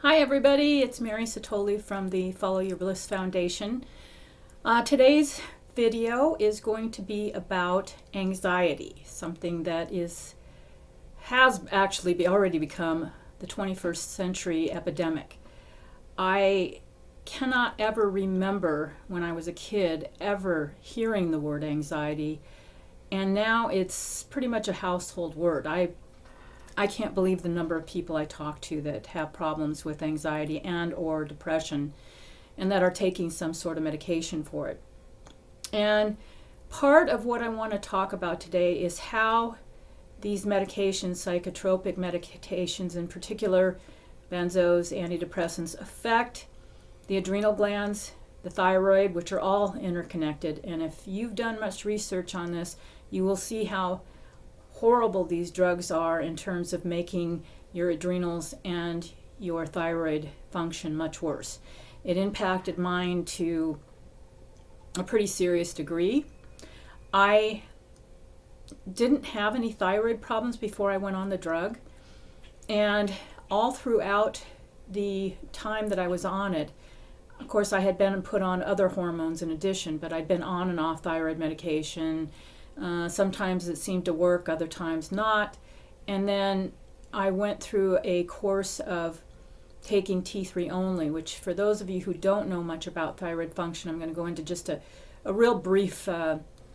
Hi everybody, it's Mary Satoli from the Follow Your Bliss Foundation. Today's video is going to be about anxiety, something that has actually already become the 21st century epidemic. I cannot ever remember when I was a kid ever hearing the word anxiety, and now it's pretty much a household word. I can't believe the number of people I talk to that have problems with anxiety and or depression and that are taking some sort of medication for it. And part of what I want to talk about today is how these medications, psychotropic medications in particular, benzos, antidepressants, affect the adrenal glands, the thyroid, which are all interconnected. And if you've done much research on this, you will see how horrible these drugs are in terms of making your adrenals and your thyroid function much worse. It impacted mine to a pretty serious degree. I didn't have any thyroid problems before I went on the drug, and all throughout the time that I was on it, of course I had been put on other hormones in addition, but I'd been on and off thyroid medication. Sometimes it seemed to work, other times not. And then I went through a course of taking T3 only, which for those of you who don't know much about thyroid function, I'm going to go into just a real brief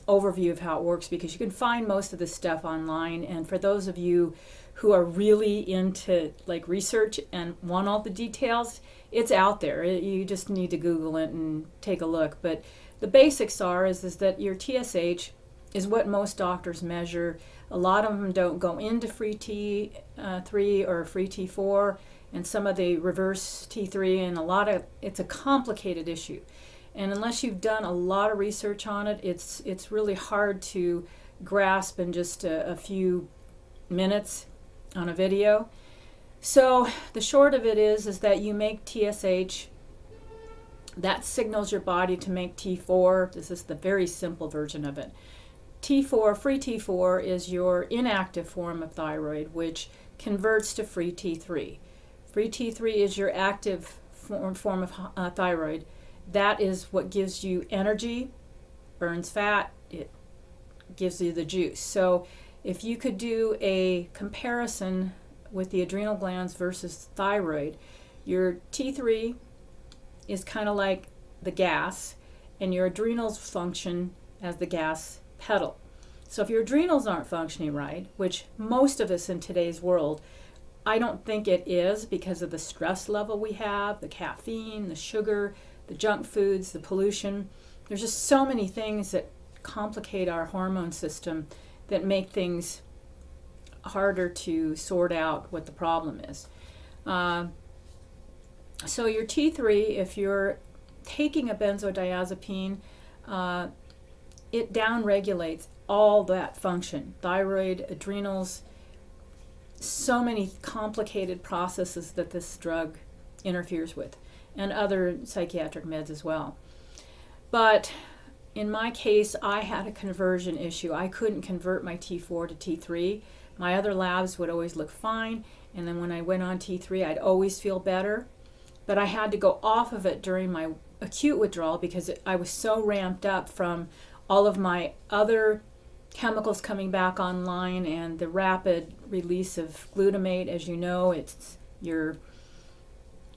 overview of how it works, because you can find most of this stuff online. And for those of you who are really into like research and want all the details, it's out there. You just need to Google it and take a look. But the basics is that your TSH is what most doctors measure. A lot of them don't go into free T3 or free T4, and some of the reverse T3, and it's a complicated issue. And unless you've done a lot of research on it, it's really hard to grasp in just a few minutes on a video. So the short of it is that you make TSH, that signals your body to make T4. This is the very simple version of it. T4, free T4, is your inactive form of thyroid, which converts to free T3. Free T3 is your active form of thyroid. That is what gives you energy, burns fat, it gives you the juice. So if you could do a comparison with the adrenal glands versus thyroid, your T3 is kind of like the gas, and your adrenals function as the gas pedal. So if your adrenals aren't functioning right, which most of us in today's world, I don't think it is, because of the stress level we have, the caffeine, the sugar, the junk foods, the pollution. There's just so many things that complicate our hormone system that make things harder to sort out what the problem is. So your T3, if you're taking a benzodiazepine, it downregulates all that function. Thyroid, adrenals, so many complicated processes that this drug interferes with, and other psychiatric meds as well. But in my case, I had a conversion issue. I couldn't convert my T4 to T3. My other labs would always look fine, and then when I went on T3, I'd always feel better. But I had to go off of it during my acute withdrawal because I was so ramped up from all of my other chemicals coming back online and the rapid release of glutamate. As you know, it's your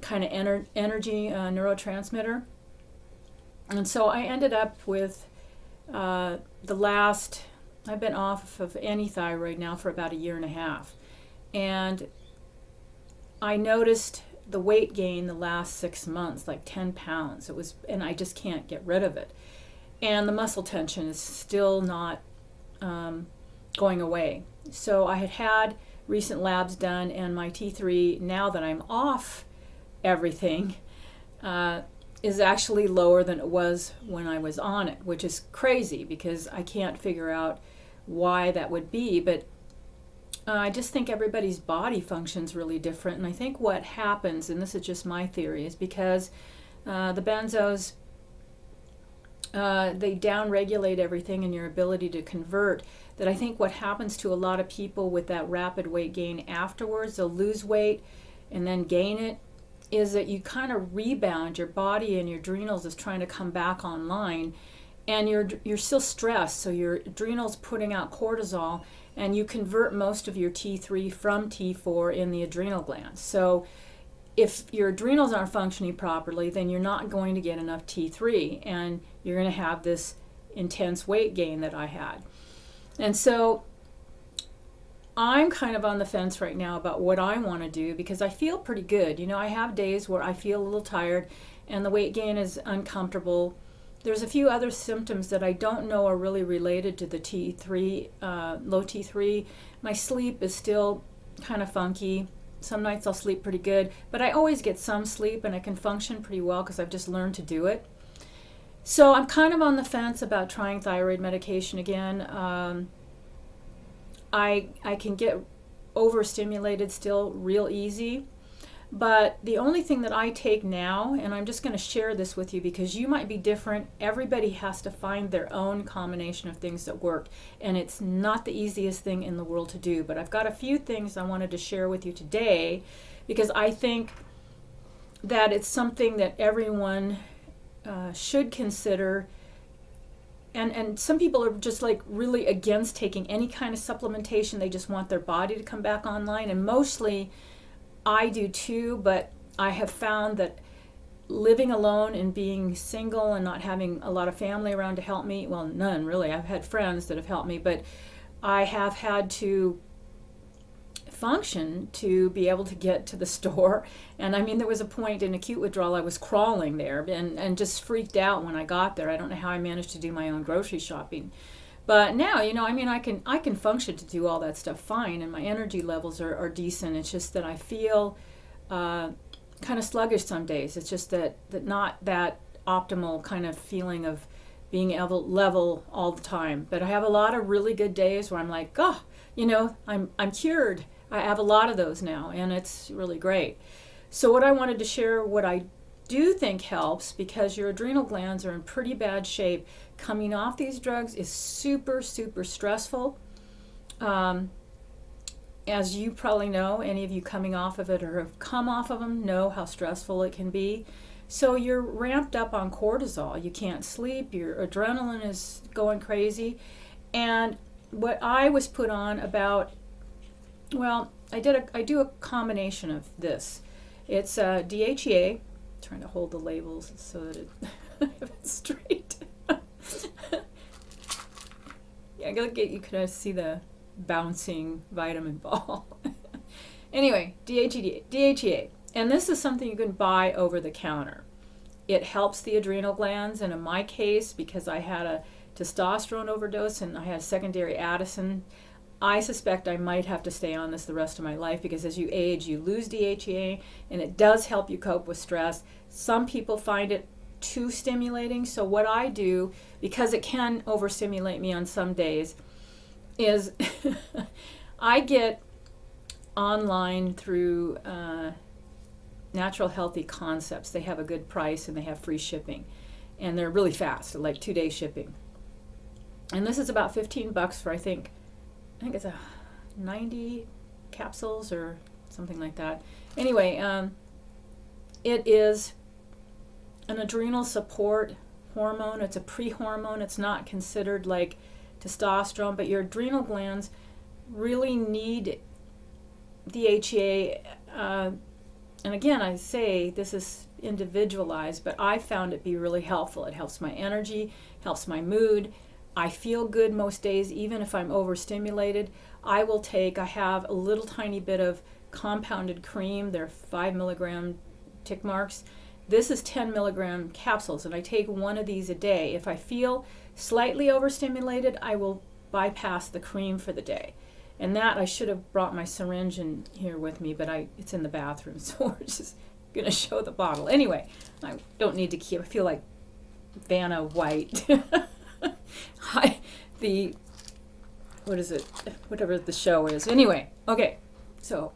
kind of energy neurotransmitter. And so I ended up with I've been off of any thyroid now for about 1.5 years. And I noticed the weight gain the last 6 months, like 10 pounds. And I just can't get rid of it. And the muscle tension is still not going away. So I had recent labs done, and my T3, now that I'm off everything, is actually lower than it was when I was on it, which is crazy because I can't figure out why that would be. But I just think everybody's body functions really different. And I think what happens, and this is just my theory, is because the benzos, they downregulate everything in your ability to convert, that I think what happens to a lot of people with that rapid weight gain afterwards, they'll lose weight and then gain it, is that you kind of rebound. Your body and your adrenals is trying to come back online, and you're still stressed, so your adrenals putting out cortisol, and you convert most of your T3 from T4 in the adrenal glands. So if your adrenals aren't functioning properly, then you're not going to get enough T3, and you're going to have this intense weight gain that I had. And so I'm kind of on the fence right now about what I want to do, because I feel pretty good. You know, I have days where I feel a little tired and the weight gain is uncomfortable. There's a few other symptoms that I don't know are really related to the T3, low T3. My sleep is still kind of funky. Some nights I'll sleep pretty good, but I always get some sleep and I can function pretty well because I've just learned to do it. So I'm kind of on the fence about trying thyroid medication again. I can get overstimulated still real easy, but the only thing that I take now, and I'm just going to share this with you because you might be different. Everybody has to find their own combination of things that work, and it's not the easiest thing in the world to do, but I've got a few things I wanted to share with you today because I think that it's something that everyone should consider. And some people are just like really against taking any kind of supplementation. They just want their body to come back online. And mostly I do too, but I have found that living alone and being single and not having a lot of family around to help me, well, none really. I've had friends that have helped me, but I have had to function to be able to get to the store. And I mean, there was a point in acute withdrawal I was crawling there and just freaked out when I got there. I don't know how I managed to do my own grocery shopping, but now, you know, I mean, I can function to do all that stuff fine, and my energy levels are decent. It's just that I feel kind of sluggish some days. It's just that not that optimal kind of feeling of being level all the time. But I have a lot of really good days where I'm like, oh, you know, I'm cured. I have a lot of those now, and it's really great. So what I wanted to share, what I do think helps, because your adrenal glands are in pretty bad shape. Coming off these drugs is super, super stressful. As you probably know, any of you coming off of it or have come off of them know how stressful it can be. So you're ramped up on cortisol. You can't sleep. Your adrenaline is going crazy. And what I was put on about, well, I do a combination of this. It's DHEA. Trying to hold the labels so that it's straight. Yeah, I gotta get you could see the bouncing vitamin ball. Anyway, DHEA, and this is something you can buy over the counter. It helps the adrenal glands, and in my case, because I had a testosterone overdose and I had secondary Addison, I suspect I might have to stay on this the rest of my life, because as you age, you lose DHEA, and it does help you cope with stress. Some people find it too stimulating, so what I do, because it can overstimulate me on some days, is I get online through Natural Healthy Concepts. They have a good price and they have free shipping, and they're really fast, like 2-day shipping. And this is about $15 for I think it's a 90 capsules or something like that. Anyway, it is an adrenal support hormone. It's a pre-hormone. It's not considered like testosterone, but your adrenal glands really need DHEA. And again, I say this is individualized, but I found it be really helpful. It helps my energy, helps my mood. I feel good most days, even if I'm overstimulated. I have a little tiny bit of compounded cream. They're 5 milligram tick marks. This is 10 milligram capsules, and I take one of these a day. If I feel slightly overstimulated, I will bypass the cream for the day. And that, I should have brought my syringe in here with me, but it's in the bathroom, so we're just going to show the bottle. Anyway, I don't need to keep, I feel like Vanna White. What is it? Whatever the show is. Anyway, okay, so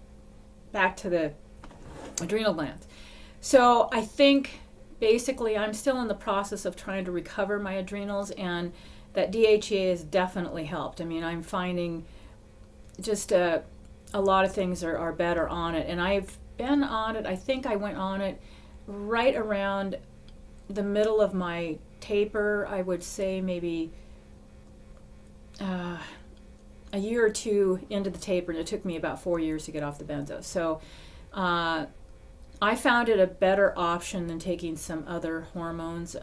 back to the adrenal glands. So I think basically I'm still in the process of trying to recover my adrenals, and that DHEA has definitely helped. I mean, I'm finding just a lot of things are better on it, and I've been on it, I think I went on it right around the middle of my taper. I would say maybe a year or two into the taper, and it took me about 4 years to get off the benzos. So I found it a better option than taking some other hormones.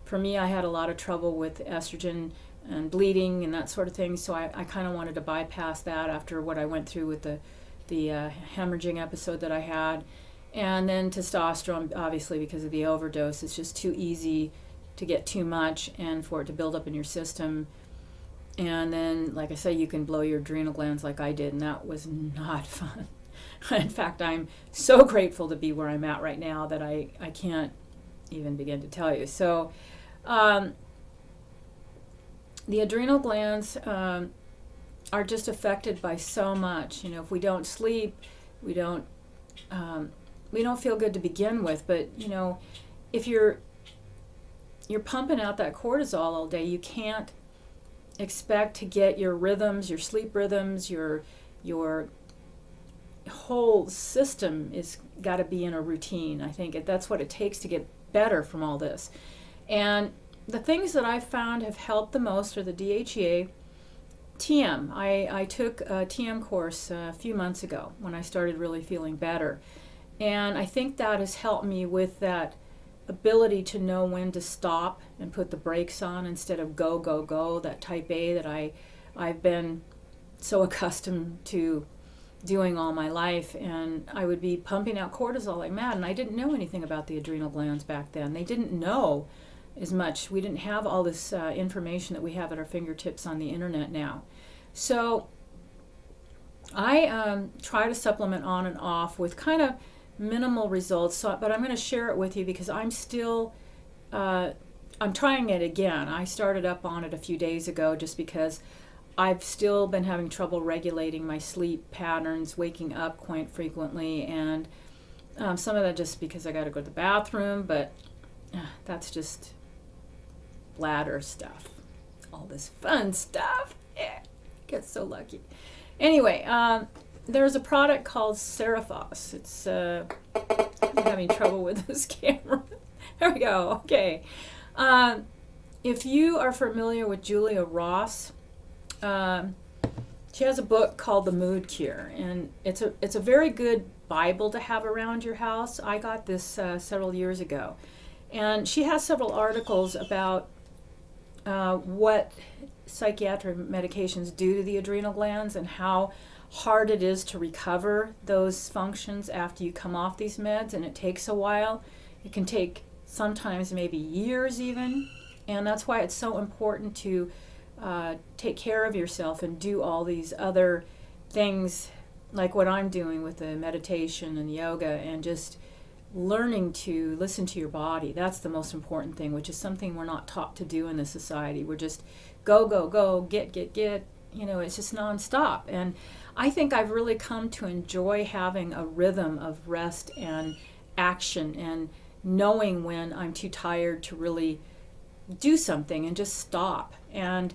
For me, I had a lot of trouble with estrogen and bleeding and that sort of thing, so I kind of wanted to bypass that after what I went through with the hemorrhaging episode that I had. And then testosterone, obviously, because of the overdose, it's just too easy to get too much and for it to build up in your system. And then, like I say, you can blow your adrenal glands like I did, and that was not fun. In fact, I'm so grateful to be where I'm at right now that I can't even begin to tell you. So the adrenal glands are just affected by so much. You know, if we don't sleep, we don't feel good to begin with. But you know, if you're pumping out that cortisol all day, you can't expect to get your rhythms, your sleep rhythms, your whole system is got to be in a routine. I think that's what it takes to get better from all this. And the things that I've found have helped the most are the DHEA TM. I took a TM course a few months ago when I started really feeling better. And I think that has helped me with that ability to know when to stop and put the brakes on instead of go, go, go, that type A that I've been so accustomed to doing all my life. And I would be pumping out cortisol like mad, and I didn't know anything about the adrenal glands back then. They didn't know as much. We didn't have all this information that we have at our fingertips on the internet now. So I try to supplement on and off with kind of minimal results, but I'm going to share it with you because I'm still I'm trying it again. I started up on it a few days ago just because I've still been having trouble regulating my sleep patterns, waking up quite frequently, and some of that just because I got to go to the bathroom, but that's just bladder stuff, all this fun stuff. Yeah, get so lucky. Anyway, there's a product called Seraphos. It's I'm having trouble with this camera. There we go. Okay. If you are familiar with Julia Ross, she has a book called The Mood Cure, and it's a very good Bible to have around your house. I got this several years ago, and she has several articles about what psychiatric medications do to the adrenal glands and how hard it is to recover those functions after you come off these meds, and it takes a while. It can take sometimes maybe years even, and that's why it's so important to take care of yourself and do all these other things like what I'm doing with the meditation and yoga and just learning to listen to your body. That's the most important thing, which is something we're not taught to do in this society. We're just go, go, go, get, you know, it's just nonstop. And I think I've really come to enjoy having a rhythm of rest and action and knowing when I'm too tired to really do something and just stop. And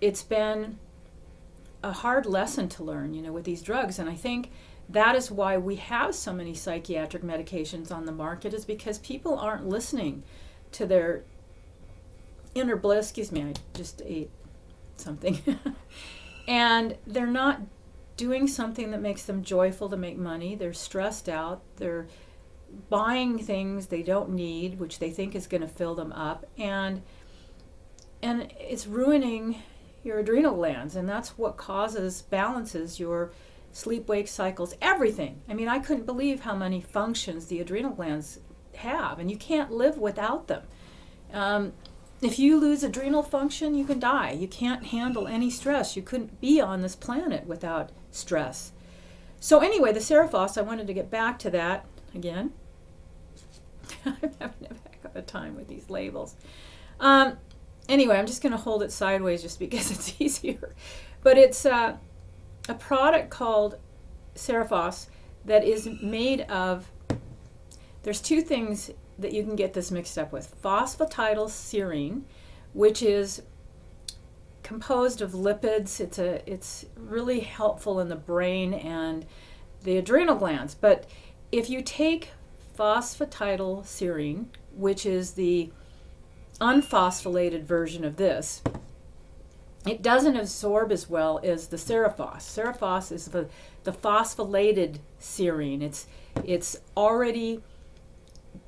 it's been a hard lesson to learn, you know, with these drugs. And I think that is why we have so many psychiatric medications on the market, is because people aren't listening to their inner bliss. Excuse me, I just ate something. And they're not doing something that makes them joyful to make money. They're stressed out. They're buying things they don't need, which they think is going to fill them up. And it's ruining your adrenal glands, and that's what balances your sleep-wake cycles, everything. I mean, I couldn't believe how many functions the adrenal glands have, and you can't live without them. If you lose adrenal function, you can die. You can't handle any stress. You couldn't be on this planet without stress. So anyway, the Seraphos, I wanted to get back to that again. I'm having a heck of a time with these labels. Anyway, I'm just going to hold it sideways just because it's easier. But it's a product called Seraphos that is made of, there's two things that you can get this mixed up with. Phosphatidylserine, which is composed of lipids. It's really helpful in the brain and the adrenal glands. But if you take phosphatidylserine, which is the unphosphorylated version of this, it doesn't absorb as well as the Seraphos. Seraphos is the phosphorylated serine. It's already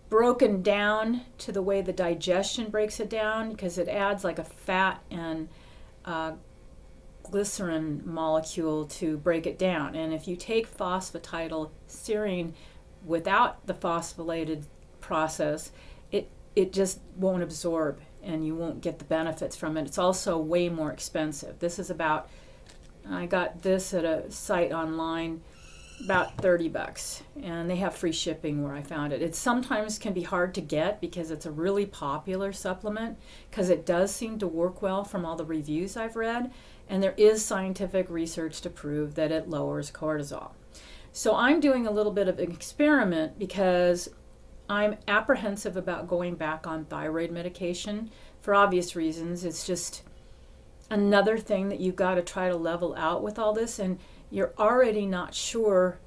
broken down to the way the digestion breaks it down, because it adds like a fat and glycerin molecule to break it down. And if you take phosphatidylserine without the phosphorylated process, it just won't absorb and you won't get the benefits from it. It's also way more expensive. This is about, I got this at a site online, about $30, and they have free shipping where I found it. It sometimes can be hard to get because it's a really popular supplement, because it does seem to work well from all the reviews I've read, and there is scientific research to prove that it lowers cortisol. So I'm doing a little bit of an experiment because I'm apprehensive about going back on thyroid medication for obvious reasons. It's just another thing that you've got to try to level out with all this, and you're already not sure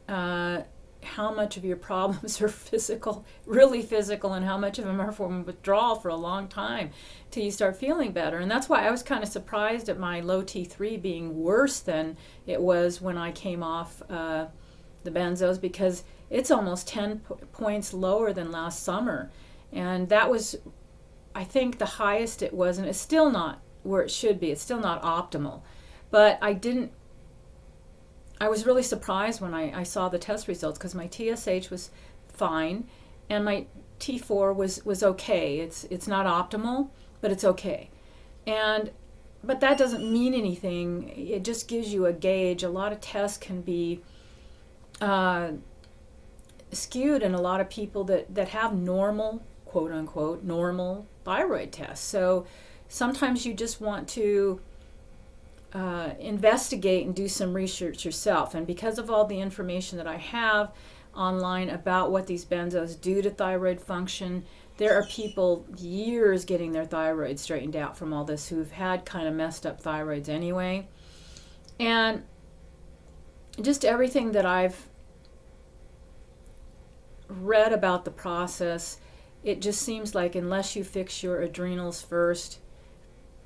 how much of your problems are physical, really physical, and how much of them are from withdrawal for a long time till you start feeling better. And that's why I was kind of surprised at my low T3 being worse than it was when I came off the Benzos, because it's almost 10 points lower than last summer. And that was, I think, the highest it was, and it's still not where it should be. It's still not optimal. But I was really surprised when I saw the test results, because my TSH was fine and my T4 was okay. It's not optimal, but it's okay. But that doesn't mean anything. It just gives you a gauge. A lot of tests can be skewed in a lot of people that have normal, quote unquote, normal thyroid tests. So sometimes you just want to investigate and do some research yourself. And because of all the information that I have online about what these benzos do to thyroid function, there are people years getting their thyroid straightened out from all this who've had kind of messed up thyroids anyway. And just everything that I've read about the process, it just seems like unless you fix your adrenals first,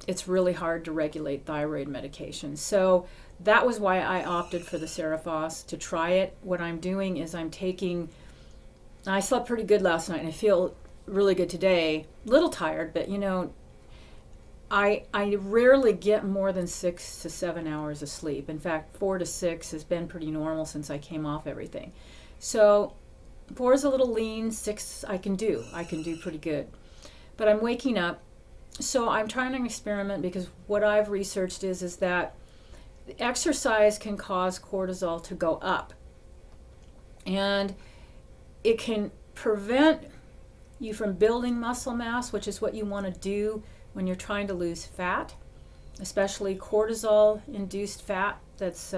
it's really hard to regulate thyroid medication. So that was why I opted for the Seraphos to try it. What I'm doing is I slept pretty good last night and I feel really good today. A little tired, but I rarely get more than 6 to 7 hours of sleep. In fact, 4 to 6 has been pretty normal since I came off everything. So 4 is a little lean, 6 I can do pretty good. But I'm waking up. So I'm trying an experiment, because what I've researched is that exercise can cause cortisol to go up. And it can prevent you from building muscle mass, which is what you want to do when you're trying to lose fat, especially cortisol-induced fat that's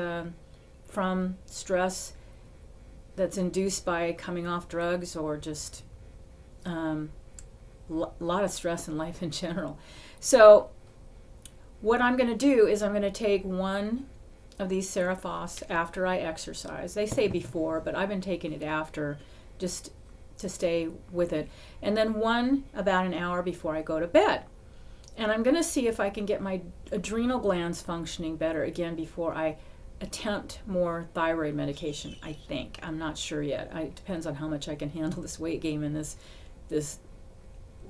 from stress that's induced by coming off drugs or just lot of stress in life in general. So what I'm going to do is I'm going to take one of these Seraphos after I exercise. They say before, but I've been taking it after just to stay with it. And then one about an hour before I go to bed. And I'm going to see if I can get my adrenal glands functioning better again before I attempt more thyroid medication, I think. I'm not sure yet. It depends on how much I can handle this weight gain, and this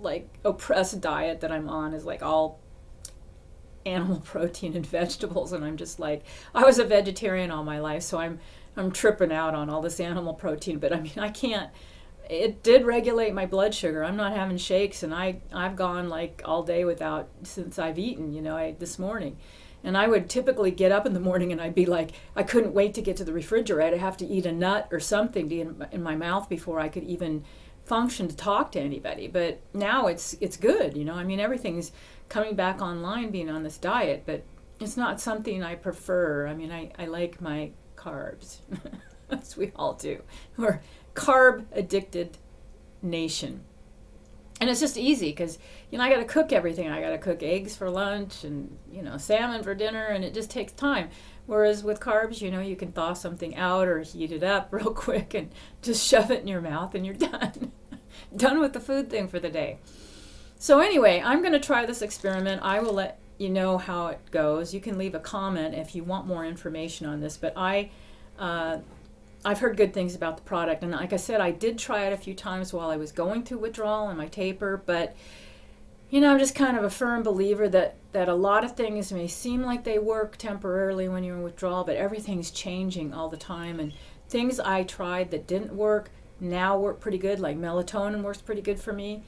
like oppressed diet that I'm on is like all animal protein and vegetables, and I'm just like, I was a vegetarian all my life, so I'm tripping out on all this animal protein. But I mean, I can't. It did regulate my blood sugar. I'm not having shakes, and I've gone like all day without since I've eaten, this morning. And I would typically get up in the morning and I'd be like, I couldn't wait to get to the refrigerator. I'd have to eat a nut or something in my mouth before I could even function to talk to anybody. But now it's good, I mean, everything's coming back online being on this diet, but it's not something I prefer. I mean, I like my carbs, as we all do. We're carb addicted nation. And it's just easy because, I got to cook everything. I got to cook eggs for lunch and, salmon for dinner, and it just takes time. Whereas with carbs, you can thaw something out or heat it up real quick and just shove it in your mouth and you're done. Done with the food thing for the day. So anyway, I'm going to try this experiment. I will let you know how it goes. You can leave a comment if you want more information on this, but I've heard good things about the product. And like I said, I did try it a few times while I was going through withdrawal and my taper, but I'm just kind of a firm believer that a lot of things may seem like they work temporarily when you're in withdrawal, but everything's changing all the time. And things I tried that didn't work now work pretty good, like melatonin works pretty good for me.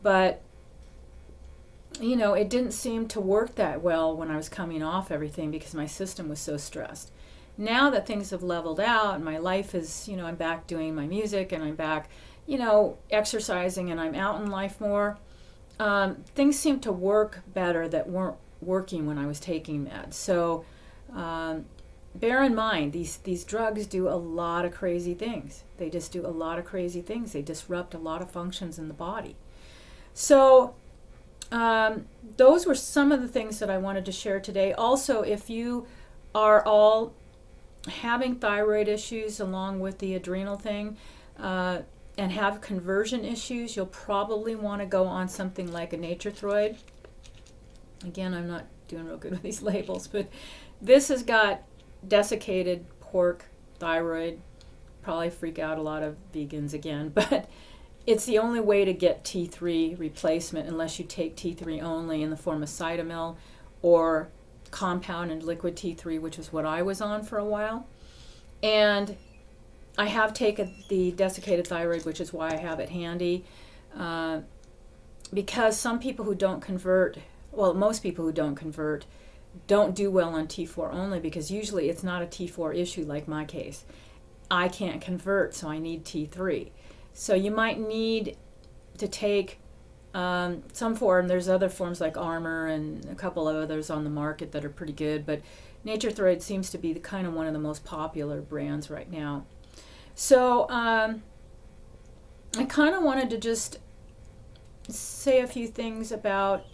But, it didn't seem to work that well when I was coming off everything because my system was so stressed. Now that things have leveled out and my life is, I'm back doing my music and I'm back, exercising and I'm out in life more, things seem to work better that weren't working when I was taking meds. So bear in mind, these drugs do a lot of crazy things. They just do a lot of crazy things. They disrupt a lot of functions in the body. So those were some of the things that I wanted to share today. Also, if you are all having thyroid issues along with the adrenal thing, and have conversion issues, you'll probably want to go on something like a Thyroid. Again, I'm not doing real good with these labels, but this has got desiccated pork thyroid. Probably freak out a lot of vegans again, but it's the only way to get T3 replacement unless you take T3 only in the form of Cytomel or compound and liquid T3, which is what I was on for a while. And I have taken the desiccated thyroid, which is why I have it handy, because some people who don't convert, most people who don't convert, don't do well on T4 only, because usually it's not a T4 issue like my case. I can't convert, so I need T3. So you might need to take some form. There's other forms like Armor and a couple of others on the market that are pretty good, but Thyroid seems to be the kind of one of the most popular brands right now. So I kind of wanted to just say a few things about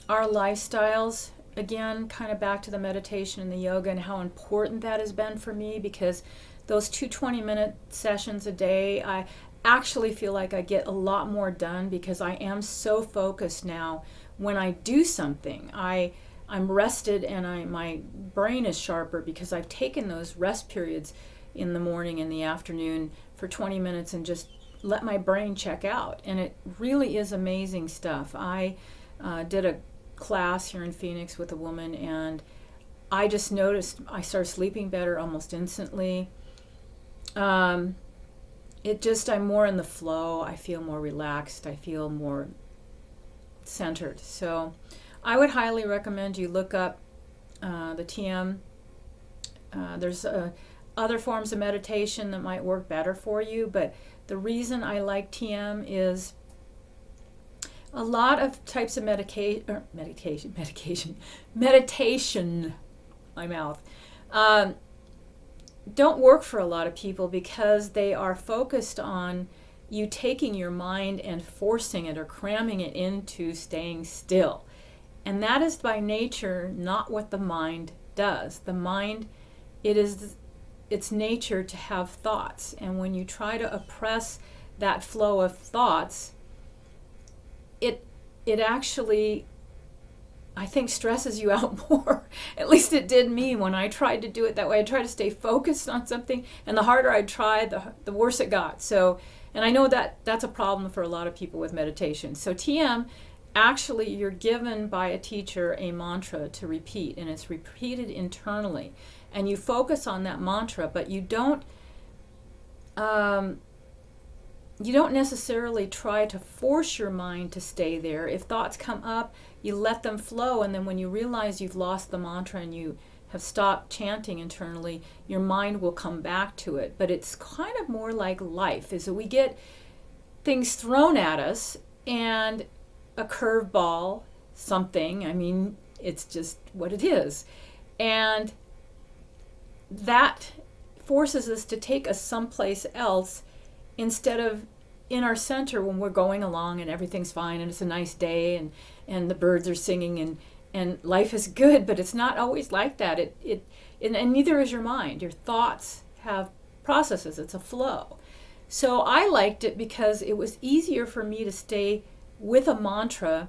our lifestyles. Again, kind of back to the meditation and the yoga and how important that has been for me, because those 2 20-minute sessions a day, I actually feel like I get a lot more done because I am so focused now. When I do something, I'm rested and my brain is sharper because I've taken those rest periods in the morning and the afternoon for 20 minutes and just let my brain check out. And it really is amazing stuff. I did a class here in Phoenix with a woman, and I just noticed I started sleeping better almost instantly. I'm more in the flow. I feel more relaxed. I feel more centered. So I would highly recommend you look up the TM. There's other forms of meditation that might work better for you, but the reason I like TM is a lot of types of meditation, my mouth, don't work for a lot of people because they are focused on you taking your mind and forcing it or cramming it into staying still. And that is by nature not what the mind does. The mind, it's nature to have thoughts. And when you try to oppress that flow of thoughts, it actually, I think, stresses you out more. At least it did me when I tried to do it that way. I tried to stay focused on something, and the harder I tried, the worse it got. So, and I know that that's a problem for a lot of people with meditation. So TM, actually, you're given by a teacher a mantra to repeat, and it's repeated internally. And you focus on that mantra, but you don't necessarily try to force your mind to stay there. If thoughts come up, you let them flow, and then when you realize you've lost the mantra and you have stopped chanting internally, your mind will come back to it. But it's kind of more like life, is that we get things thrown at us, and a curveball, something, I mean, it's just what it is. And that forces us to take us someplace else instead of in our center when we're going along and everything's fine and it's a nice day and the birds are singing and life is good, but it's not always like that. And neither is your mind. Your thoughts have processes. It's a flow. So I liked it because it was easier for me to stay with a mantra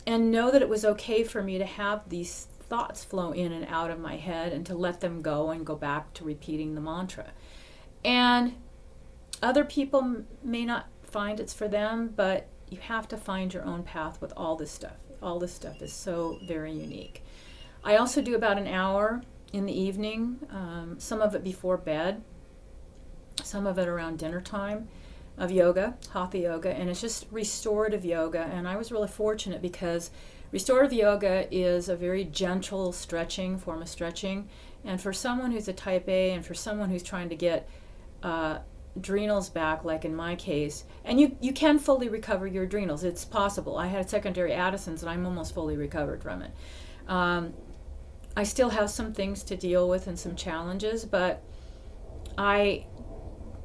and know that it was okay for me to have these thoughts flow in and out of my head and to let them go and go back to repeating the mantra. And other people may not find it's for them, but you have to find your own path with all this stuff. All this stuff is so very unique. I also do about an hour in the evening, some of it before bed, some of it around dinner time, of yoga, hatha yoga, and it's just restorative yoga. And I was really fortunate because restorative yoga is a very gentle stretching, form of stretching. And for someone who's a type A and for someone who's trying to get adrenals back, like in my case, and you can fully recover your adrenals. It's possible. I had secondary Addison's and I'm almost fully recovered from it. I still have some things to deal with and some challenges, but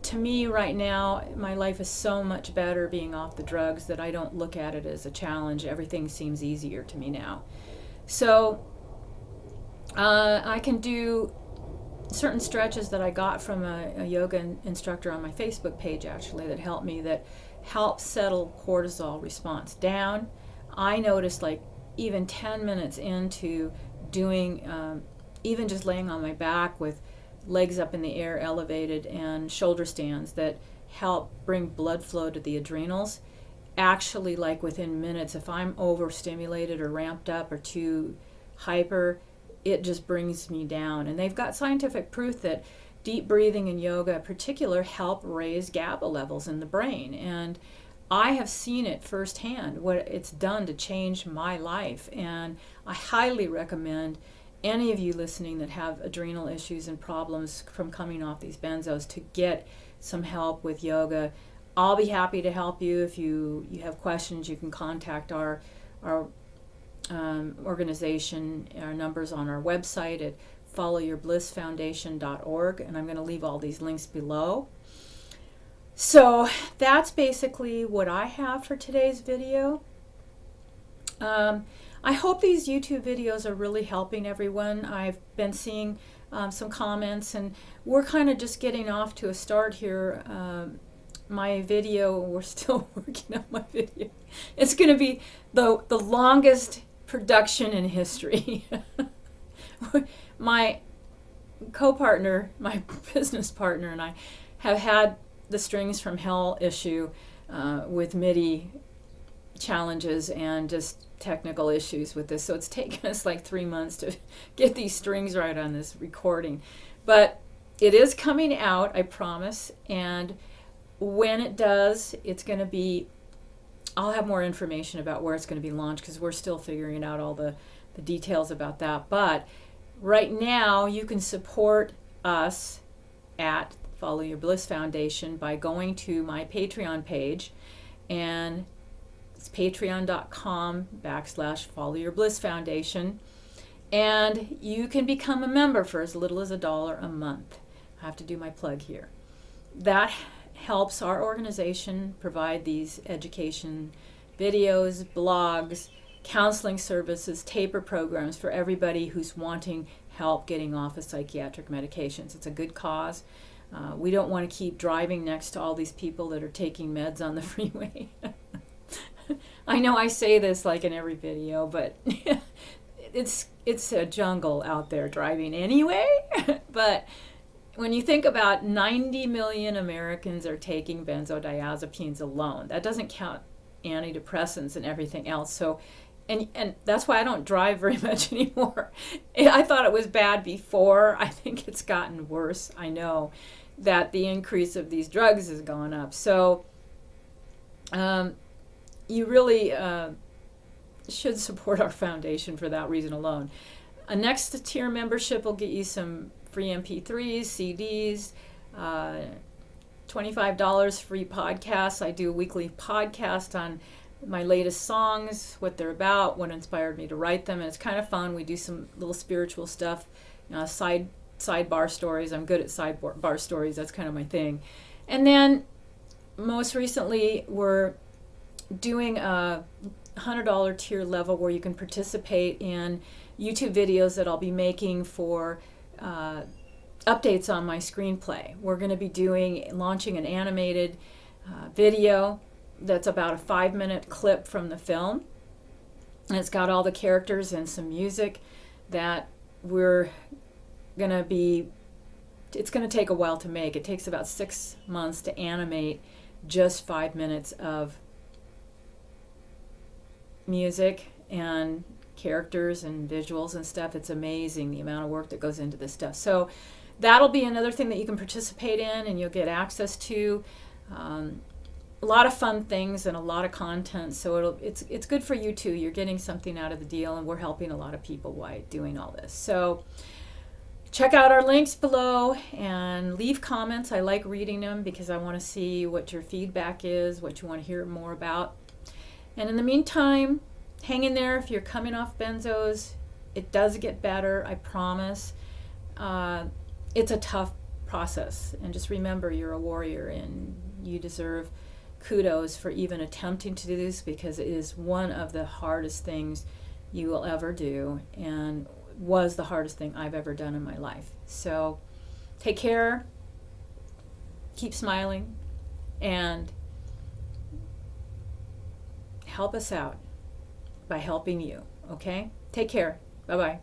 to me right now, my life is so much better being off the drugs that I don't look at it as a challenge. Everything seems easier to me now. So I can do certain stretches that I got from a yoga instructor on my Facebook page, actually, that help settle cortisol response down. I noticed, like, even 10 minutes into doing, even just laying on my back with legs up in the air elevated and shoulder stands that help bring blood flow to the adrenals, actually, like within minutes, if I'm overstimulated or ramped up or too hyper, it just brings me down. And they've got scientific proof that deep breathing and yoga in particular help raise GABA levels in the brain. And I have seen it firsthand, what it's done to change my life. And I highly recommend any of you listening that have adrenal issues and problems from coming off these benzos to get some help with yoga. I'll be happy to help you. If you have questions, you can contact our organization. Our numbers on our website at followyourblissfoundation.org, and I'm going to leave all these links below. So that's basically what I have for today's video. I hope these YouTube videos are really helping everyone. I've been seeing some comments, and we're kind of just getting off to a start here. My video, we're still working on my video. It's going to be the longest production in history. My co-partner, my business partner, and I have had the strings from hell issue with MIDI challenges and just technical issues with this. So it's taken us like 3 months to get these strings right on this recording. But it is coming out, I promise. And when it does, it's going to be, I'll have more information about where it's going to be launched because we're still figuring out all the details about that. But right now, you can support us at Follow Your Bliss Foundation by going to my Patreon page, and it's patreon.com/Follow Your Bliss Foundation, and you can become a member for as little as $1 a month. I have to do my plug here. That helps our organization provide these education videos, blogs, counseling services, taper programs for everybody who's wanting help getting off of psychiatric medications. It's a good cause. We don't want to keep driving next to all these people that are taking meds on the freeway. I know I say this like in every video, but it's a jungle out there driving anyway. But when you think about 90 million Americans are taking benzodiazepines alone, that doesn't count antidepressants and everything else. So, and that's why I don't drive very much anymore. I thought it was bad before. I think it's gotten worse. I know that the increase of these drugs has gone up. So you really should support our foundation for that reason alone. A next tier membership will get you some free MP3s, CDs, $25 free podcasts. I do a weekly podcast on my latest songs, what they're about, what inspired me to write them, and it's kind of fun. We do some little spiritual stuff, sidebar stories. I'm good at sidebar stories. That's kind of my thing. And then most recently, we're doing a $100 tier level where you can participate in YouTube videos that I'll be making for updates on my screenplay. We're going to be launching an animated video that's about a 5-minute clip from the film. And it's got all the characters and some music that we're going to be, it's going to take a while to make. It takes about 6 months to animate just 5 minutes of music and characters and visuals and stuff. It's amazing the amount of work that goes into this stuff. So that'll be another thing that you can participate in and you'll get access to. A lot of fun things and a lot of content, so it's good for you too. You're getting something out of the deal, and we're helping a lot of people by doing all this. So check out our links below and leave comments. I like reading them because I want to see what your feedback is, what you want to hear more about. And in the meantime, hang in there. If you're coming off benzos, it does get better, I promise. It's a tough process, and just remember you're a warrior and you deserve kudos for even attempting to do this, because it is one of the hardest things you will ever do and was the hardest thing I've ever done in my life. So take care, keep smiling, and help us out by helping you, okay? Take care. Bye-bye.